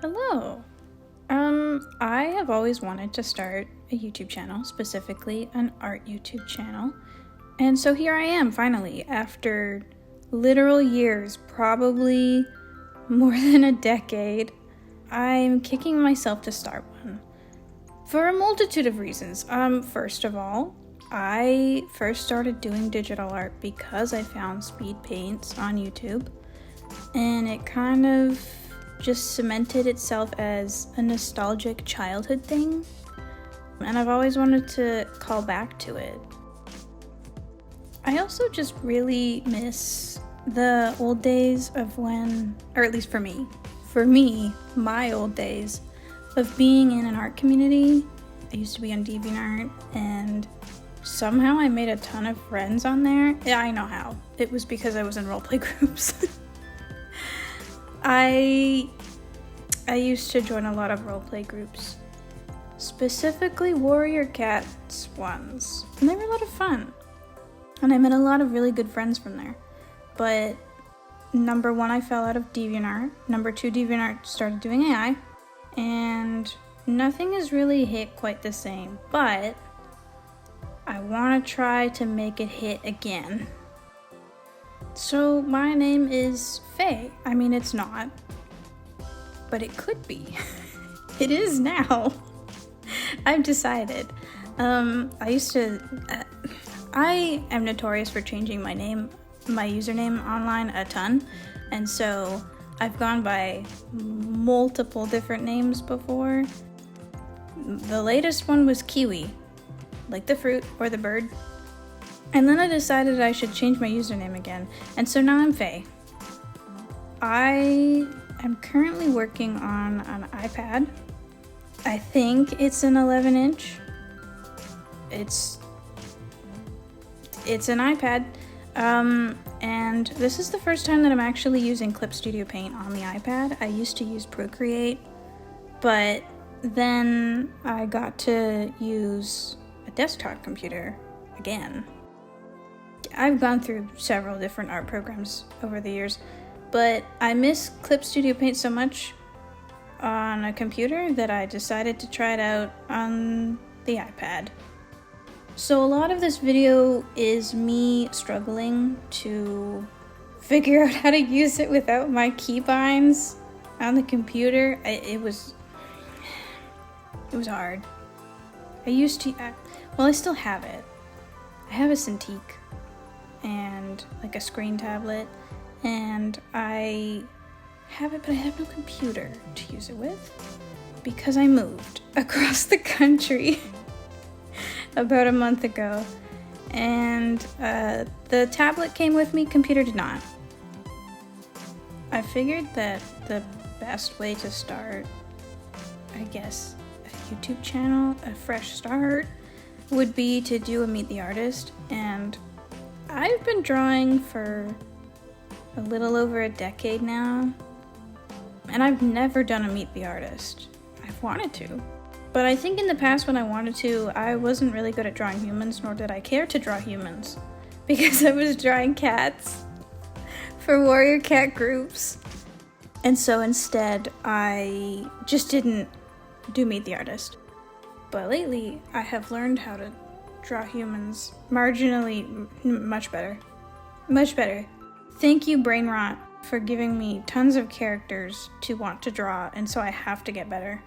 Hello. I have always wanted to start a YouTube channel, specifically an art YouTube channel. And so here I am, finally, after literal years, probably more than a decade. I'm kicking myself to start one for a multitude of reasons. First of all, I first started doing digital art because I found speed paints on YouTube, and it kind of just cemented itself as a nostalgic childhood thing, and I've always wanted to call back to it. I also just really miss the old days of when, or at least for me, my old days of being in an art community. I used to be on DeviantArt, and somehow I made a ton of friends on there. Yeah, I know how. It was because I was in roleplay groups. I used to join a lot of roleplay groups, specifically Warrior Cats ones, and they were a lot of fun. And I met a lot of really good friends from there. But number one, I fell out of DeviantArt. Number two, DeviantArt started doing AI, and nothing has really hit quite the same. But I want to try to make it hit again. So my name is Faye. I mean, it's not, but it could be. It is now. I've decided. I am notorious for changing my username online a ton, and so I've gone by multiple different names before. The latest one was Kiwi, like the fruit or the bird. And then I decided I should change my username again, and so now I'm Faye. I am currently working on an iPad. I think it's an 11-inch. It's an iPad, and this is the first time that I'm actually using Clip Studio Paint on the iPad. I used to use Procreate, but then I got to use a desktop computer again. I've gone through several different art programs over the years, but I miss Clip Studio Paint so much on a computer that I decided to try it out on the iPad. So a lot of this video is me struggling to figure out how to use it without my keybinds on the computer. It was hard. I still have it. I have a Cintiq and like a screen tablet, and I have it, but I have no computer to use it with because I moved across the country about a month ago, and the tablet came with me, computer did not. I figured that the best way to start, I guess, a YouTube channel, a fresh start, would be to do a Meet the Artist, and I've been drawing for a little over a decade now, and I've never done a Meet the Artist. I've wanted to. But I think in the past when I wanted to, I wasn't really good at drawing humans, nor did I care to draw humans, because I was drawing cats for Warrior Cat groups. And so instead, I just didn't do Meet the Artist. But lately, I have learned how to draw humans marginally much better. Much better. Thank you, Brainrot, for giving me tons of characters to want to draw, and so I have to get better.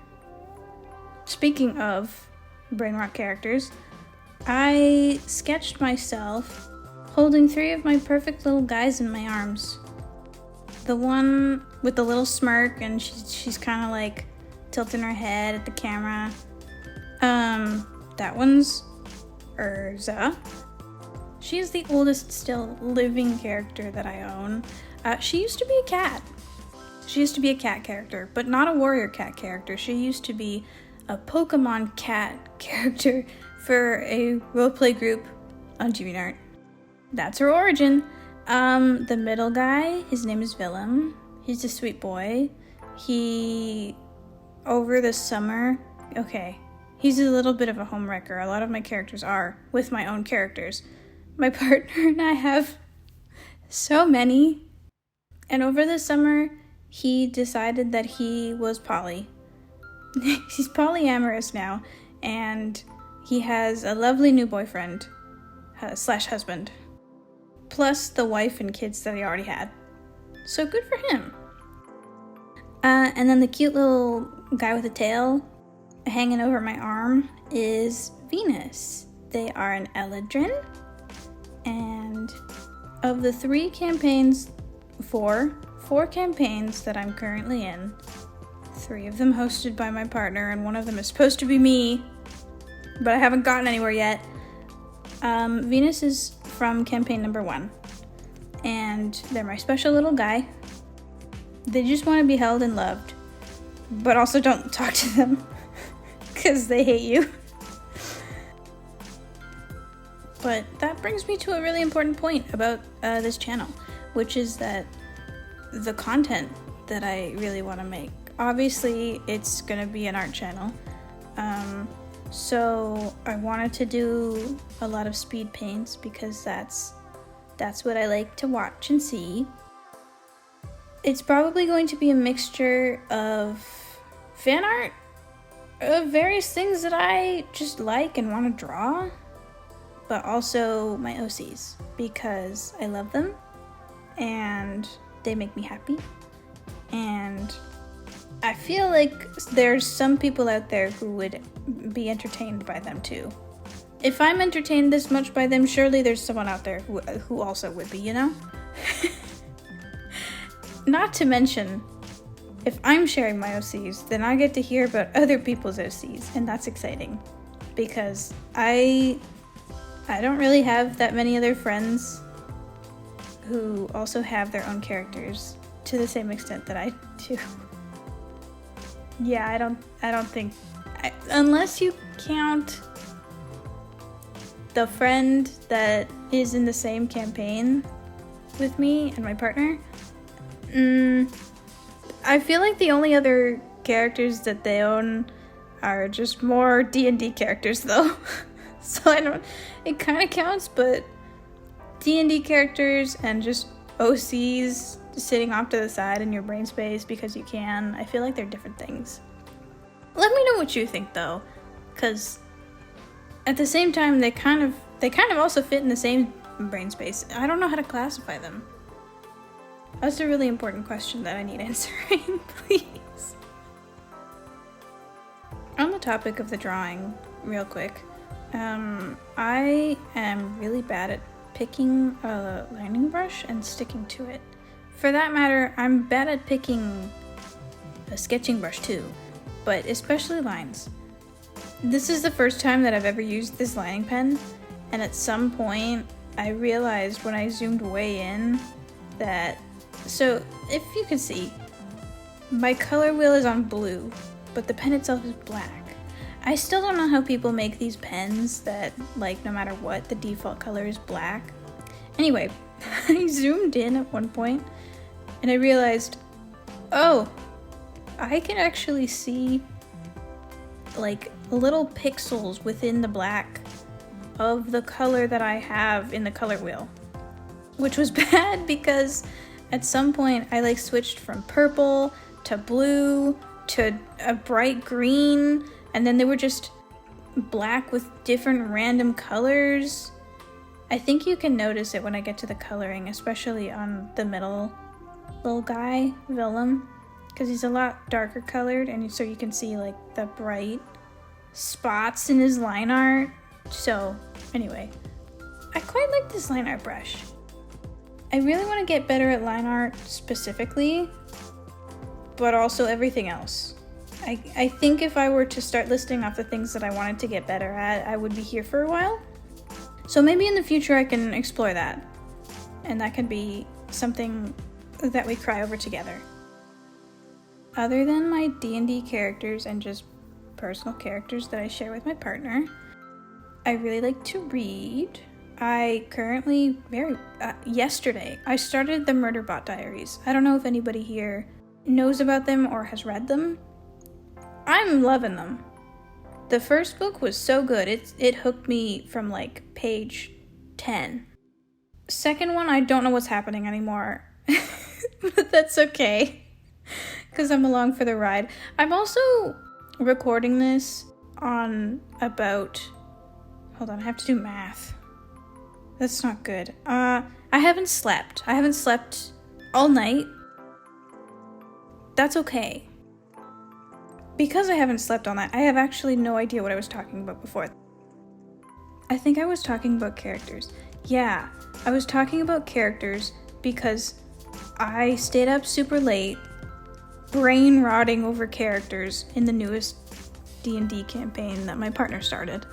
Speaking of Brainrot characters, I sketched myself holding 3 of my perfect little guys in my arms. The one with the little smirk, and she's kind of like tilting her head at the camera. That one's Urza. She's the oldest still living character that I own. She used to be a cat. She used to be a cat character, but not a warrior cat character. She used to be a Pokemon cat character for a roleplay group on DeviantArt. That's her origin. The middle guy, his name is Willem. He's a sweet boy. Over the summer, he's a little bit of a homewrecker. A lot of my characters are with my own characters. My partner and I have so many. And over the summer, he decided that he was poly. He's polyamorous now, and he has a lovely new boyfriend slash husband, plus the wife and kids that he already had. So good for him. And then the cute little guy with a tail hanging over my arm is Venus. They are an Eladrin, and of the four campaigns that I'm currently in, 3 of them hosted by my partner, and one of them is supposed to be me, but I haven't gotten anywhere yet. Venus is from campaign number 1, and they're my special little guy. They just want to be held and loved, but also don't talk to them because they hate you. But that brings me to a really important point about this channel, which is that the content that I really want to make. Obviously, it's going to be an art channel, so I wanted to do a lot of speed paints because that's what I like to watch and see. It's probably going to be a mixture of fan art of various things that I just like and want to draw, but also my OCs because I love them and they make me happy, and I feel like there's some people out there who would be entertained by them too. If I'm entertained this much by them, surely there's someone out there who also would be, you know? Not to mention, if I'm sharing my OCs, then I get to hear about other people's OCs, and that's exciting because I don't really have that many other friends who also have their own characters to the same extent that I do. Yeah, I don't think, unless you count the friend that is in the same campaign with me and my partner, I feel like the only other characters that they own are just more D&D characters though. So it kind of counts, but D&D characters and just OCs sitting off to the side in your brain space because you can, I feel like they're different things. Let me know what you think though, because at the same time they kind of also fit in the same brain space. I don't know how to classify them. That's a really important question that I need answering, please. On the topic of the drawing, real quick, I am really bad at picking a lining brush and sticking to it. For that matter, I'm bad at picking a sketching brush too, but especially lines. This is the first time that I've ever used this lining pen, and at some point I realized when I zoomed way in that, so if you can see, my color wheel is on blue, but the pen itself is black. I still don't know how people make these pens that, like, no matter what, the default color is black. Anyway, I zoomed in at one point and I realized, oh, I can actually see like little pixels within the black of the color that I have in the color wheel, which was bad because at some point I like switched from purple to blue to a bright green, and then they were just black with different random colors. I think you can notice it when I get to the coloring, especially on the middle little guy, Willem, because he's a lot darker colored, and so you can see like the bright spots in his line art. So anyway, I quite like this line art brush. I really want to get better at line art specifically, but also everything else. I think if I were to start listing off the things that I wanted to get better at, I would be here for a while. So maybe in the future I can explore that, and that could be something that we cry over together. Other than my D&D characters and just personal characters that I share with my partner, I really like to read. I currently, yesterday, I started the Murderbot Diaries. I don't know if anybody here knows about them or has read them. I'm loving them. The first book was so good, it hooked me from like page 10. Second one, I don't know what's happening anymore, but that's okay. because I'm along for the ride. I'm also recording this on about... Hold on, I have to do math. That's not good. I haven't slept. I haven't slept all night. That's okay. Because I haven't slept all night, I have actually no idea what I was talking about before. I think I was talking about characters. Yeah, I was talking about characters because I stayed up super late, brain rotting over characters in the newest D&D campaign that my partner started.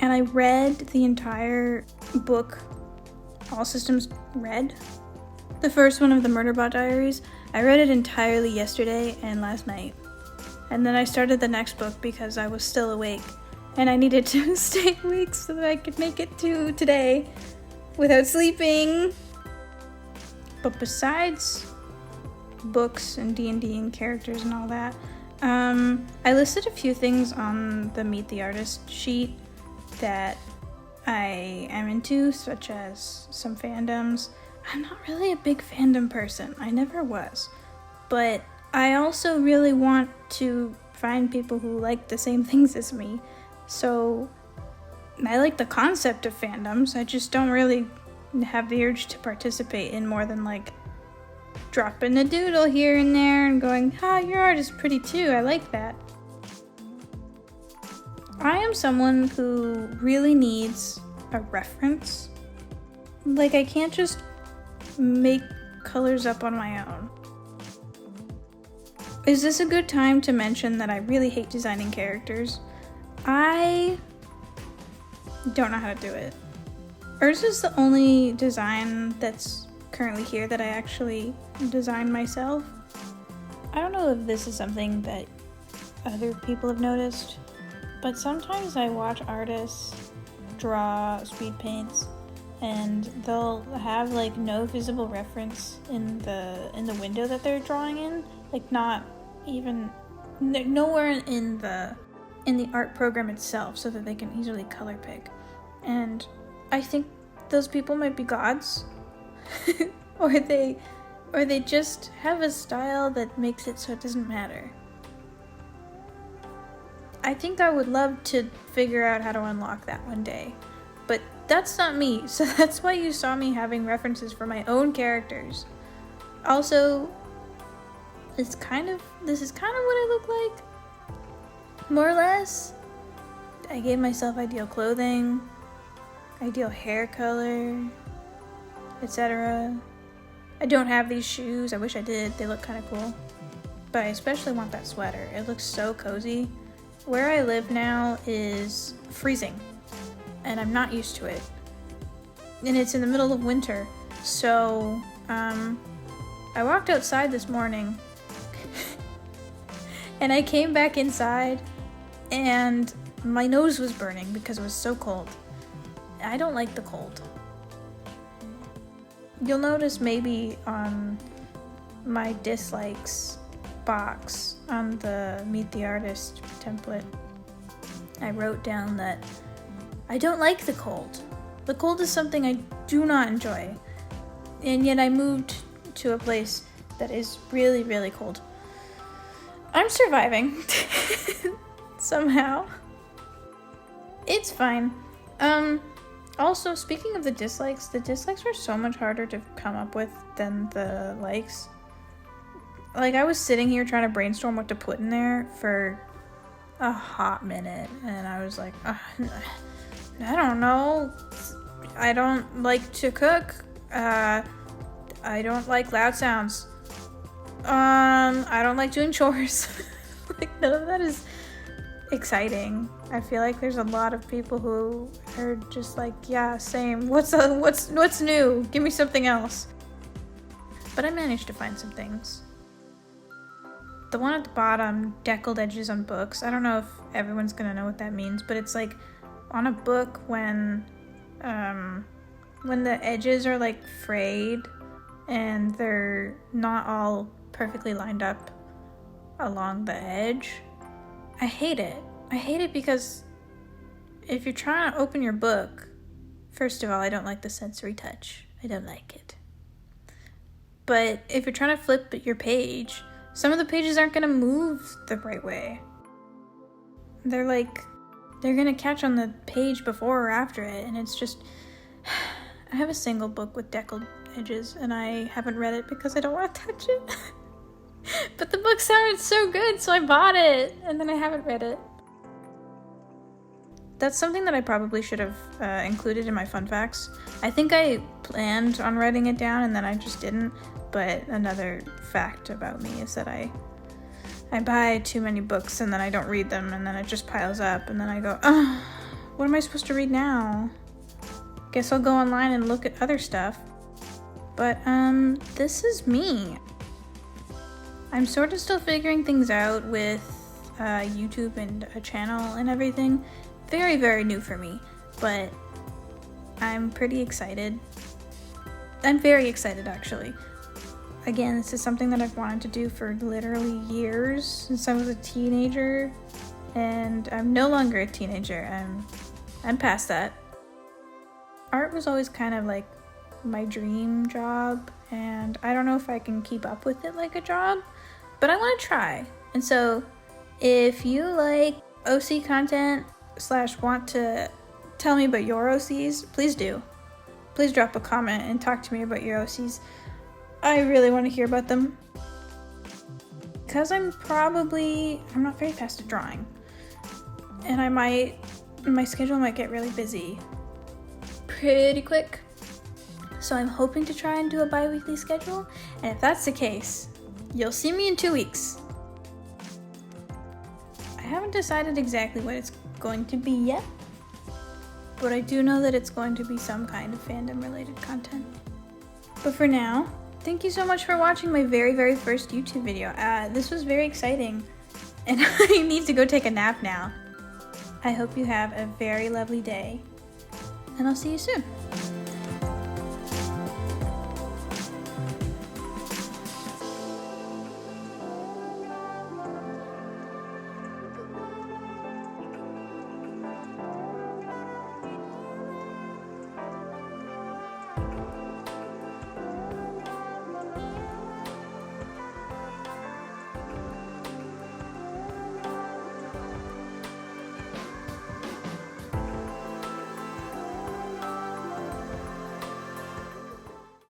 And I read the entire book, All Systems Red, the first one of the Murderbot Diaries. I read it entirely yesterday and last night. And then I started the next book because I was still awake. And I needed to stay awake so that I could make it to today without sleeping. But besides books and D&D and characters and all that, I listed a few things on the Meet the Artist sheet that I am into, such as some fandoms. I'm not really a big fandom person. I never was. But I also really want to find people who like the same things as me. So I like the concept of fandoms. I just don't really have the urge to participate in more than like dropping a doodle here and there and going, your art is pretty too. I like that. I am someone who really needs a reference. Like, I can't just make colors up on my own. Is this a good time to mention that I really hate designing characters? I don't know how to do it. Hers is the only design that's currently here that I actually designed myself. I don't know if this is something that other people have noticed, but sometimes I watch artists draw speed paints and they'll have like no visible reference in the window that they're drawing in, like not even nowhere in the art program itself, so that they can easily color pick. And I think those people might be gods or they just have a style that makes it so it doesn't matter. I think I would love to figure out how to unlock that one day, but that's not me, so that's why you saw me having references for my own characters. Also, this is kind of what I look like, more or less. I gave myself ideal clothing, ideal hair color, etc. I don't have these shoes. I wish I did. They look kind of cool. But I especially want that sweater. It looks so cozy. Where I live now is freezing, and I'm not used to it. And it's in the middle of winter. So, I walked outside this morning, and I came back inside, and my nose was burning because it was so cold. I don't like the cold. You'll notice maybe on my dislikes box on the Meet the Artist template, I wrote down that I don't like the cold. The cold is something I do not enjoy. And yet I moved to a place that is really, really cold. I'm surviving. Somehow. It's fine. Also, speaking of the dislikes are so much harder to come up with than the likes. Like, I was sitting here trying to brainstorm what to put in there for a hot minute, and I was like, I don't know. I don't like to cook. I don't like loud sounds. I don't like doing chores. Like, none of that is exciting. I feel like there's a lot of people who are just like, yeah, same. What's new? Give me something else. But I managed to find some things. The one at the bottom, deckled edges on books. I don't know if everyone's gonna know what that means, but it's like on a book when the edges are like frayed and they're not all perfectly lined up along the edge. I hate it. I hate it because if you're trying to open your book, first of all, I don't like the sensory touch. I don't like it. But if you're trying to flip your page, some of the pages aren't gonna move the right way. They're gonna catch on the page before or after it, and it's just, I have a single book with deckled edges, and I haven't read it because I don't want to touch it. But the book sounded so good, so I bought it, and then I haven't read it. That's something that I probably should have included in my fun facts. I think I planned on writing it down, and then I just didn't. But another fact about me is that I buy too many books, and then I don't read them, and then it just piles up, and then I go, oh, what am I supposed to read now? Guess I'll go online and look at other stuff. But this is me. I'm sort of still figuring things out with YouTube and a channel and everything. Very, very new for me, but I'm pretty excited. I'm very excited, actually. Again, this is something that I've wanted to do for literally years, since I was a teenager, and I'm no longer a teenager. I'm past that. Art was always kind of like my dream job, and I don't know if I can keep up with it like a job, but I want to try. And so if you like OC content / want to tell me about your OCs, please do. Please drop a comment and talk to me about your OCs. I really want to hear about them. Because I'm not very fast at drawing. And my schedule might get really busy pretty quick. So I'm hoping to try and do a bi-weekly schedule. And if that's the case, you'll see me in 2 weeks. I haven't decided exactly what it's going to be yet, but I do know that it's going to be some kind of fandom related content. But for now, thank you so much for watching my very, very first YouTube video. This was very exciting, and I need to go take a nap now. I hope you have a very lovely day, and I'll see you soon.